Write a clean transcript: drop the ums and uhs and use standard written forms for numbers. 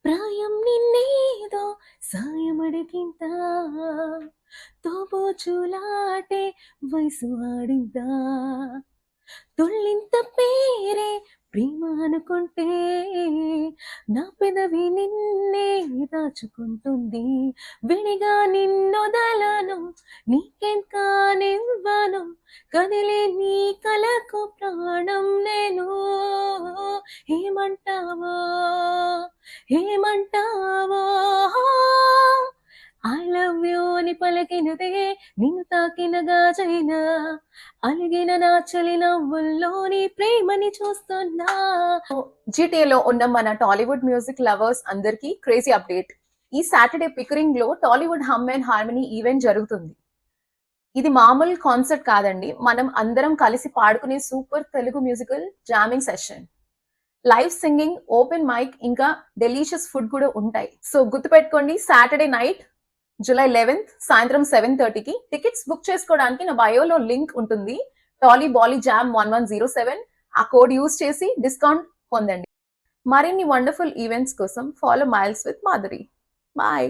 ప్రాయం నిన్నేదో సాయమడిగింత తోబోచులాటే వయసు ఆడిందా తొళ్ళింత పేరే ప్రేమ అనుకుంటే నా పెదవి నిన్నే దాచుకుంటుంది విడిగా నిన్నొదలను నీకేం కానివ్వను కదిలే నీ కలకు ప్రాణం నేను ఏమంటావో ఏమంటావో ఐ లవ్ యూ అని పలికినదే నిన్ను తాకిన గాజైనా అలిగిన నా చలి నవ్వుల్లోని ప్రేమని చూస్తున్నా. జీటీఏలో ఉన్న మన టాలీవుడ్ మ్యూజిక్ లవర్స్ అందరికీ క్రేజీ అప్డేట్. ఈ సాటర్డే పికరింగ్ లో Tollywood hum and harmony event జరుగుతుంది. ఇది మామూలు కాన్సర్ట్ కాదండి, మనం అందరం కలిసి పాడుకునే super Telugu musical jamming session. Live singing, open mic, ఇంకా డెలీషియస్ ఫుడ్ కూడా ఉంటాయి. సో గుర్తుపెట్టుకోండి, సాటర్డే నైట్ జూలై 11th సాయంత్రం 7:30కి టికెట్స్ బుక్ చేసుకోవడానికి నా బయోలో లింక్ ఉంటుంది. టాలీ బాలీ జామ్ 1107 ఆ కోడ్ యూజ్ చేసి డిస్కౌంట్ పొందండి. మరిన్ని వండర్ఫుల్ ఈవెంట్స్ కోసం follow miles with Madhuri. Bye.